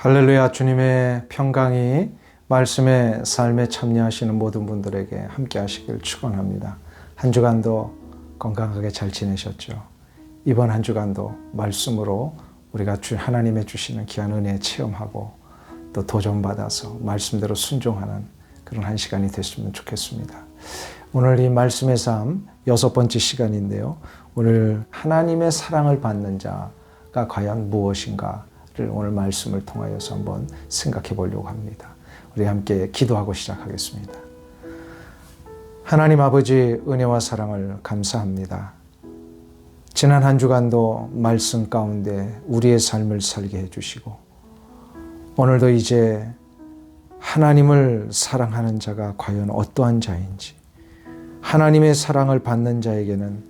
할렐루야. 주님의 평강이 말씀의 삶에 참여하시는 모든 분들에게 함께 하시길 축원합니다. 한 주간도 건강하게 잘 지내셨죠? 이번 한 주간도 말씀으로 우리가 하나님의 주시는 귀한 은혜 체험하고 또 도전받아서 말씀대로 순종하는 그런 한 시간이 됐으면 좋겠습니다. 오늘 이 말씀의 삶 6번째 시간인데요. 오늘 하나님의 사랑을 받는 자가 과연 무엇인가를 오늘 말씀을 통하여서 한번 생각해 보려고 합니다. 우리 함께 기도하고 시작하겠습니다. 하나님 아버지, 은혜와 사랑을 감사합니다. 지난 한 주간도 말씀 가운데 우리의 삶을 살게 해주시고 오늘도 이제 하나님을 사랑하는 자가 과연 어떠한 자인지, 하나님의 사랑을 받는 자에게는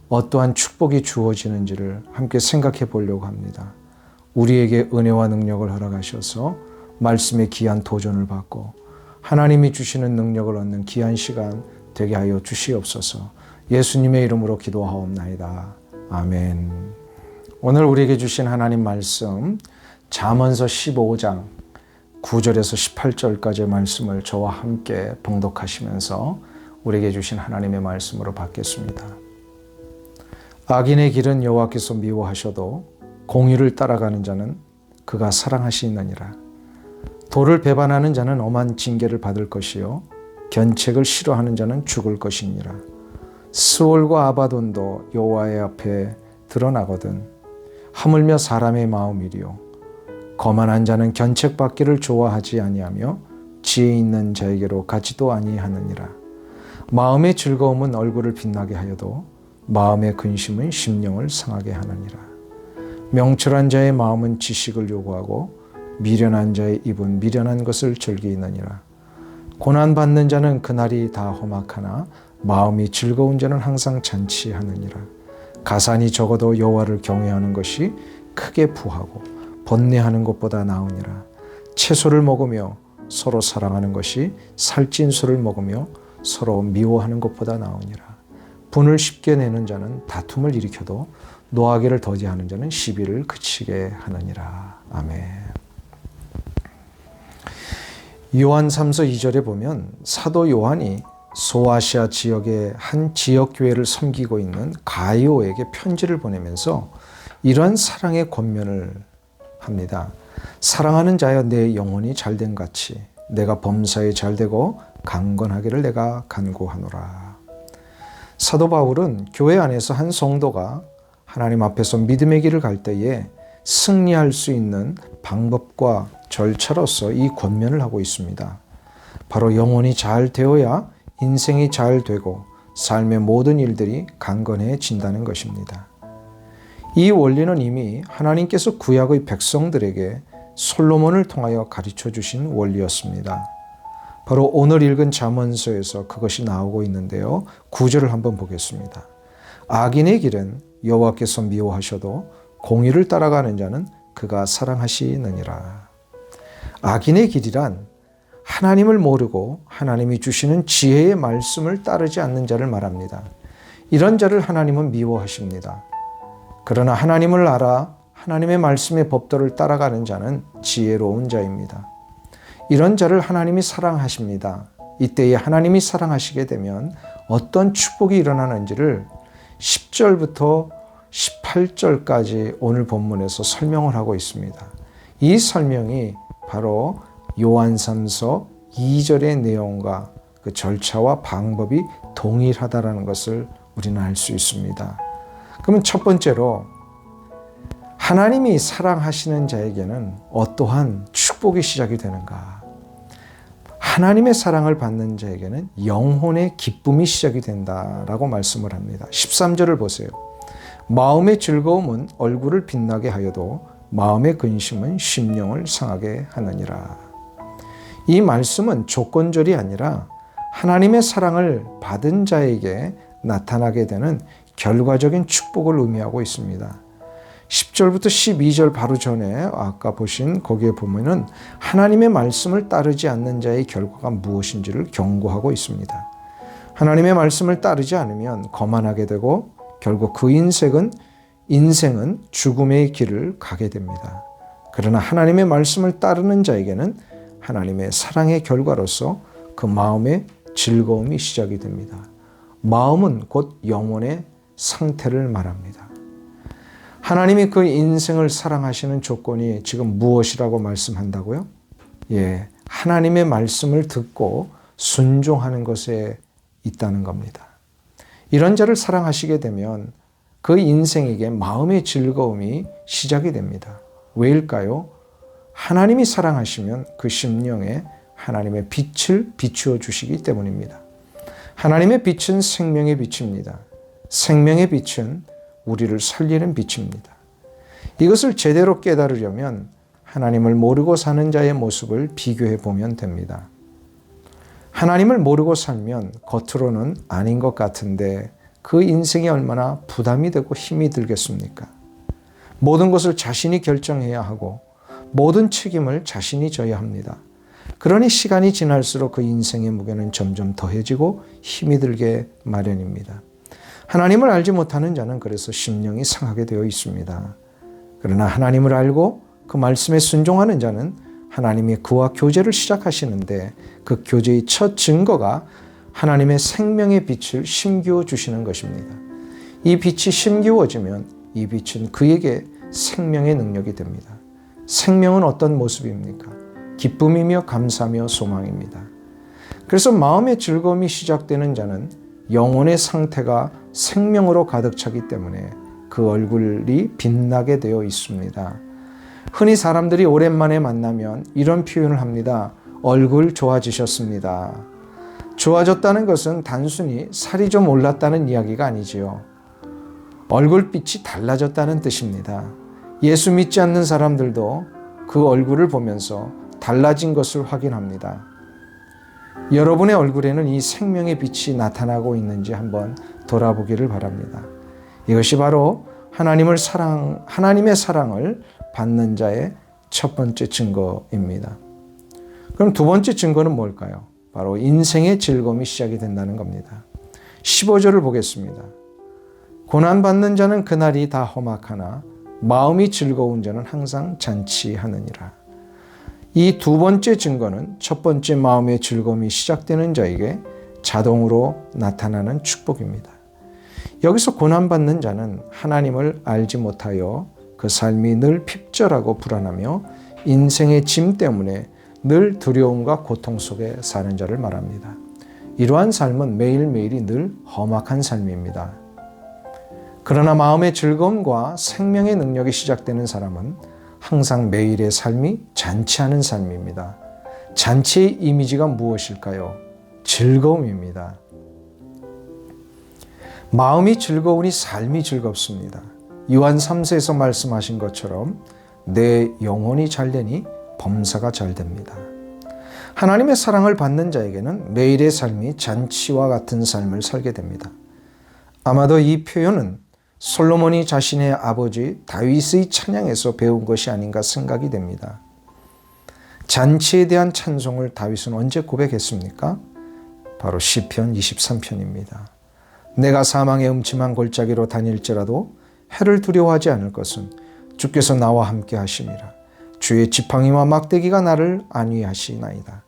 어떠한 축복이 주어지는지를 함께 생각해 보려고 합니다. 우리에게 은혜와 능력을 허락하셔서 말씀의 귀한 도전을 받고 하나님이 주시는 능력을 얻는 귀한 시간 되게 하여 주시옵소서. 예수님의 이름으로 기도하옵나이다. 아멘. 오늘 우리에게 주신 하나님 말씀 잠언서 15장 9절에서 18절까지의 말씀을 저와 함께 봉독하시면서 우리에게 주신 하나님의 말씀으로 받겠습니다. 악인의 길은 여호와께서 미워하셔도 공의를 따라가는 자는 그가 사랑하시느니라. 도를 배반하는 자는 엄한 징계를 받을 것이요 견책을 싫어하는 자는 죽을 것이니라. 스올과 아바돈도 여호와의 앞에 드러나거든 하물며 사람의 마음이리요 거만한 자는 견책받기를 좋아하지 아니하며 지혜 있는 자에게로 가지도 아니하느니라. 마음의 즐거움은 얼굴을 빛나게 하여도 마음의 근심은 심령을 상하게 하느니라. 명철한 자의 마음은 지식을 요구하고 미련한 자의 입은 미련한 것을 즐기느니라. 고난받는 자는 그날이 다 험악하나 마음이 즐거운 자는 항상 잔치하느니라. 가산이 적어도 여호와를 경외하는 것이 크게 부하고 번뇌하는 것보다 나으니라. 채소를 먹으며 서로 사랑하는 것이 살찐 술을 먹으며 서로 미워하는 것보다 나으니라. 분을 쉽게 내는 자는 다툼을 일으켜도 노하기를 더디하는 자는 시비를 그치게 하느니라. 아멘. 요한 3서 2절에 보면 사도 요한이 소아시아 지역의 한 지역 교회를 섬기고 있는 가이오에게 편지를 보내면서 이러한 사랑의 권면을 합니다. 사랑하는 자여 내 영혼이 잘된 같이 내가 범사에 잘되고 강건하기를 내가 간구하노라. 사도 바울은 교회 안에서 한 성도가 하나님 앞에서 믿음의 길을 갈 때에 승리할 수 있는 방법과 절차로서 이 권면을 하고 있습니다. 바로 영혼이 잘 되어야 인생이 잘 되고 삶의 모든 일들이 강건해진다는 것입니다. 이 원리는 이미 하나님께서 구약의 백성들에게 솔로몬을 통하여 가르쳐 주신 원리였습니다. 바로 오늘 읽은 잠언서에서 그것이 나오고 있는데요. 9절을 한번 보겠습니다. 악인의 길은 여호와께서 미워하셔도 공의를 따라가는 자는 그가 사랑하시느니라. 악인의 길이란 하나님을 모르고 하나님이 주시는 지혜의 말씀을 따르지 않는 자를 말합니다. 이런 자를 하나님은 미워하십니다. 그러나 하나님을 알아 하나님의 말씀의 법도를 따라가는 자는 지혜로운 자입니다. 이런 자를 하나님이 사랑하십니다. 이때에 하나님이 사랑하시게 되면 어떤 축복이 일어나는지를 10절부터 18절까지 오늘 본문에서 설명을 하고 있습니다. 이 설명이 바로 요한 3서 2절의 내용과 그 절차와 방법이 동일하다는 것을 우리는 알 수 있습니다. 그러면 첫 번째로 하나님이 사랑하시는 자에게는 어떠한 축복이 시작이 되는가? 하나님의 사랑을 받는 자에게는 영혼의 기쁨이 시작이 된다라고 말씀을 합니다. 13절을 보세요. 마음의 즐거움은 얼굴을 빛나게 하여도 마음의 근심은 심령을 상하게 하느니라. 이 말씀은 조건절이 아니라 하나님의 사랑을 받은 자에게 나타나게 되는 결과적인 축복을 의미하고 있습니다. 10절부터 12절 바로 전에 아까 보신 거기에 보면은 하나님의 말씀을 따르지 않는 자의 결과가 무엇인지를 경고하고 있습니다. 하나님의 말씀을 따르지 않으면 거만하게 되고 결국 그 인생은 죽음의 길을 가게 됩니다. 그러나 하나님의 말씀을 따르는 자에게는 하나님의 사랑의 결과로서 그 마음의 즐거움이 시작이 됩니다. 마음은 곧 영혼의 상태를 말합니다. 하나님이 그 인생을 사랑하시는 조건이 지금 무엇이라고 말씀한다고요? 예, 하나님의 말씀을 듣고 순종하는 것에 있다는 겁니다. 이런 자를 사랑하시게 되면 그 인생에게 마음의 즐거움이 시작이 됩니다. 왜일까요? 하나님이 사랑하시면 그 심령에 하나님의 빛을 비추어 주시기 때문입니다. 하나님의 빛은 생명의 빛입니다. 생명의 빛은 우리를 살리는 빛입니다. 이것을 제대로 깨달으려면 하나님을 모르고 사는 자의 모습을 비교해 보면 됩니다. 하나님을 모르고 살면 겉으로는 아닌 것 같은데 그 인생이 얼마나 부담이 되고 힘이 들겠습니까? 모든 것을 자신이 결정해야 하고 모든 책임을 자신이 져야 합니다. 그러니 시간이 지날수록 그 인생의 무게는 점점 더해지고 힘이 들게 마련입니다. 하나님을 알지 못하는 자는 그래서 심령이 상하게 되어 있습니다. 그러나 하나님을 알고 그 말씀에 순종하는 자는 하나님이 그와 교제를 시작하시는데 그 교제의 첫 증거가 하나님의 생명의 빛을 심기워 주시는 것입니다. 이 빛이 심기워지면 이 빛은 그에게 생명의 능력이 됩니다. 생명은 어떤 모습입니까? 기쁨이며 감사며 소망입니다. 그래서 마음의 즐거움이 시작되는 자는 영혼의 상태가 생명으로 가득 차기 때문에 그 얼굴이 빛나게 되어 있습니다. 흔히 사람들이 오랜만에 만나면 이런 표현을 합니다. 얼굴 좋아지셨습니다. 좋아졌다는 것은 단순히 살이 좀 올랐다는 이야기가 아니지요. 얼굴빛이 달라졌다는 뜻입니다. 예수 믿지 않는 사람들도 그 얼굴을 보면서 달라진 것을 확인합니다. 여러분의 얼굴에는 이 생명의 빛이 나타나고 있는지 한번 돌아보기를 바랍니다. 이것이 바로 하나님의 사랑을 받는 자의 첫 번째 증거입니다. 그럼 두 번째 증거는 뭘까요? 바로 인생의 즐거움이 시작이 된다는 겁니다. 15절을 보겠습니다. 고난받는 자는 그날이 다 험악하나 마음이 즐거운 자는 항상 잔치하느니라. 이 두 번째 증거는 첫 번째 마음의 즐거움이 시작되는 자에게 자동으로 나타나는 축복입니다. 여기서 고난받는 자는 하나님을 알지 못하여 그 삶이 늘 핍절하고 불안하며 인생의 짐 때문에 늘 두려움과 고통 속에 사는 자를 말합니다. 이러한 삶은 매일매일이 늘 험악한 삶입니다. 그러나 마음의 즐거움과 생명의 능력이 시작되는 사람은 항상 매일의 삶이 잔치하는 삶입니다. 잔치의 이미지가 무엇일까요? 즐거움입니다. 마음이 즐거우니 삶이 즐겁습니다. 요한 3서에서 말씀하신 것처럼 내 영혼이 잘되니 범사가 잘됩니다. 하나님의 사랑을 받는 자에게는 매일의 삶이 잔치와 같은 삶을 살게 됩니다. 아마도 이 표현은 솔로몬이 자신의 아버지 다윗의 찬양에서 배운 것이 아닌가 생각이 됩니다. 잔치에 대한 찬송을 다윗은 언제 고백했습니까? 바로 시편 23편입니다. 내가 사망의 음침한 골짜기로 다닐지라도 해를 두려워하지 않을 것은 주께서 나와 함께 하심이라. 주의 지팡이와 막대기가 나를 안위하시나이다.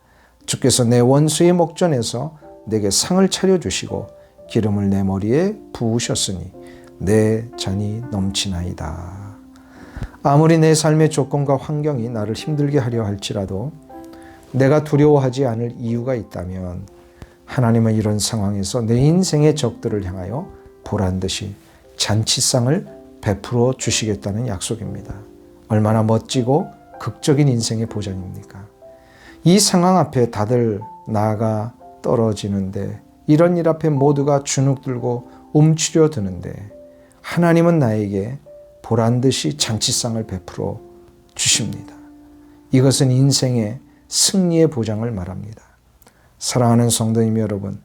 주께서 내 원수의 목전에서 내게 상을 차려주시고 기름을 내 머리에 부으셨으니 내 잔이 넘치나이다. 아무리 내 삶의 조건과 환경이 나를 힘들게 하려 할지라도 내가 두려워하지 않을 이유가 있다면 하나님은 이런 상황에서 내 인생의 적들을 향하여 보란듯이 잔치상을 베풀어 주시겠다는 약속입니다. 얼마나 멋지고 극적인 인생의 보장입니까? 이 상황 앞에 다들 나아가 떨어지는데 이런 일 앞에 모두가 주눅 들고 움츠려 드는데 하나님은 나에게 보란듯이 잔치상을 베풀어 주십니다. 이것은 인생의 승리의 보장을 말합니다. 사랑하는 성도님 여러분,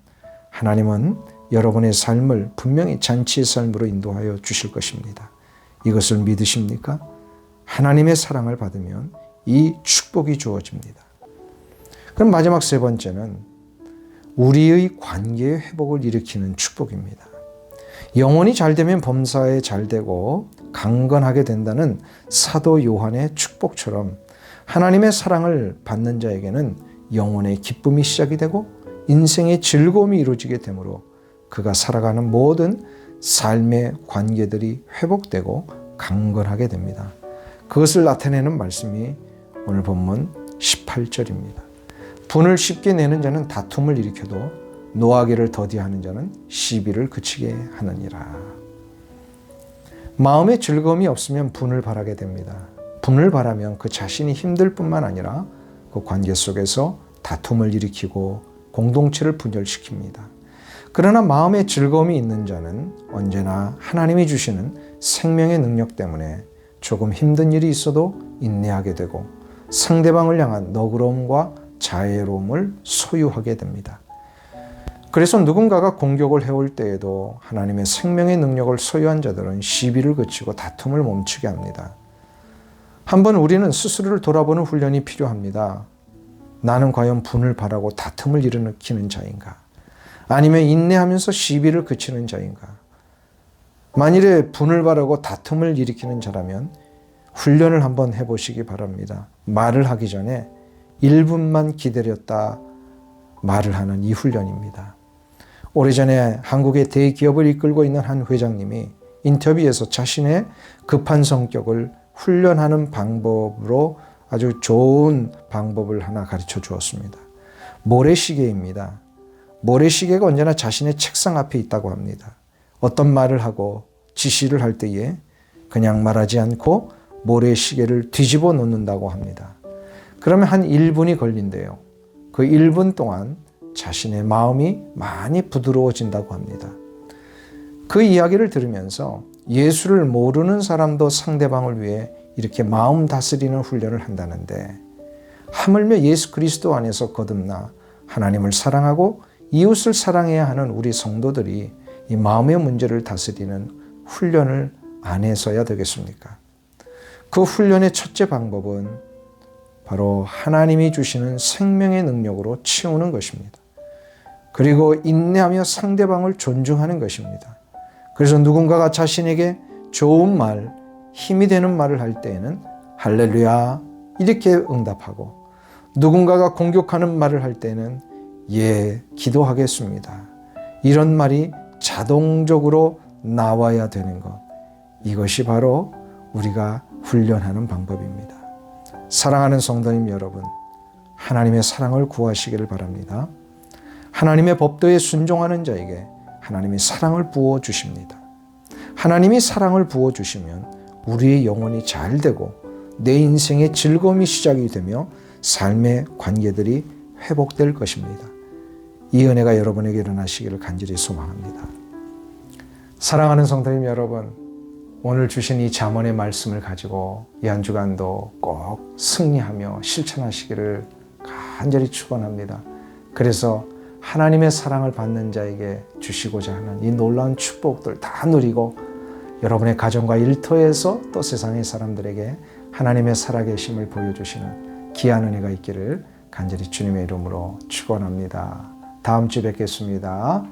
하나님은 여러분의 삶을 분명히 잔치의 삶으로 인도하여 주실 것입니다. 이것을 믿으십니까? 하나님의 사랑을 받으면 이 축복이 주어집니다. 그럼 마지막 세 번째는 우리의 관계의 회복을 일으키는 축복입니다. 영혼이 잘 되면 범사에 잘 되고 강건하게 된다는 사도 요한의 축복처럼 하나님의 사랑을 받는 자에게는 영혼의 기쁨이 시작이 되고 인생의 즐거움이 이루어지게 되므로 그가 살아가는 모든 삶의 관계들이 회복되고 강건하게 됩니다. 그것을 나타내는 말씀이 오늘 본문 18절입니다. 분을 쉽게 내는 자는 다툼을 일으켜도 노하기를 더디하는 자는 시비를 그치게 하느니라. 마음에 즐거움이 없으면 분을 바라게 됩니다. 분을 바라면 그 자신이 힘들 뿐만 아니라 그 관계 속에서 다툼을 일으키고 공동체를 분열시킵니다. 그러나 마음에 즐거움이 있는 자는 언제나 하나님이 주시는 생명의 능력 때문에 조금 힘든 일이 있어도 인내하게 되고 상대방을 향한 너그러움과 자애로움을 소유하게 됩니다. 그래서 누군가가 공격을 해올 때에도 하나님의 생명의 능력을 소유한 자들은 시비를 그치고 다툼을 멈추게 합니다. 한번 우리는 스스로를 돌아보는 훈련이 필요합니다. 나는 과연 분을 바라고 다툼을 일으키는 자인가? 아니면 인내하면서 시비를 그치는 자인가? 만일에 분을 바라고 다툼을 일으키는 자라면 훈련을 한번 해보시기 바랍니다. 말을 하기 전에 1분만 기다렸다 말을 하는 이 훈련입니다. 오래전에 한국의 대기업을 이끌고 있는 한 회장님이 인터뷰에서 자신의 급한 성격을 훈련하는 방법으로 아주 좋은 방법을 하나 가르쳐 주었습니다. 모래시계입니다. 모래시계가 언제나 자신의 책상 앞에 있다고 합니다. 어떤 말을 하고 지시를 할 때에 그냥 말하지 않고 모래시계를 뒤집어 놓는다고 합니다. 그러면 한 1분이 걸린대요. 그 1분 동안 자신의 마음이 많이 부드러워진다고 합니다. 그 이야기를 들으면서 예수를 모르는 사람도 상대방을 위해 이렇게 마음 다스리는 훈련을 한다는데 하물며 예수 그리스도 안에서 거듭나 하나님을 사랑하고 이웃을 사랑해야 하는 우리 성도들이 이 마음의 문제를 다스리는 훈련을 안 해서야 되겠습니까? 그 훈련의 첫째 방법은 바로 하나님이 주시는 생명의 능력으로 치우는 것입니다. 그리고 인내하며 상대방을 존중하는 것입니다. 그래서 누군가가 자신에게 좋은 말, 힘이 되는 말을 할 때에는 할렐루야 이렇게 응답하고 누군가가 공격하는 말을 할 때는 예, 기도하겠습니다. 이런 말이 자동적으로 나와야 되는 것. 이것이 바로 우리가 훈련하는 방법입니다. 사랑하는 성도님 여러분, 하나님의 사랑을 구하시기를 바랍니다. 하나님의 법도에 순종하는 자에게 하나님이 사랑을 부어주십니다. 하나님이 사랑을 부어주시면 우리의 영혼이 잘 되고 내 인생의 즐거움이 시작이 되며 삶의 관계들이 회복될 것입니다. 이 은혜가 여러분에게 일어나시기를 간절히 소망합니다. 사랑하는 성도님 여러분, 오늘 주신 이 잠언의 말씀을 가지고 이 한 주간도 꼭 승리하며 실천하시기를 간절히 축원합니다. 그래서 하나님의 사랑을 받는 자에게 주시고자 하는 이 놀라운 축복들 다 누리고 여러분의 가정과 일터에서 또 세상의 사람들에게 하나님의 살아계심을 보여주시는 귀한 은혜가 있기를 간절히 주님의 이름으로 축원합니다. 다음 주에 뵙겠습니다.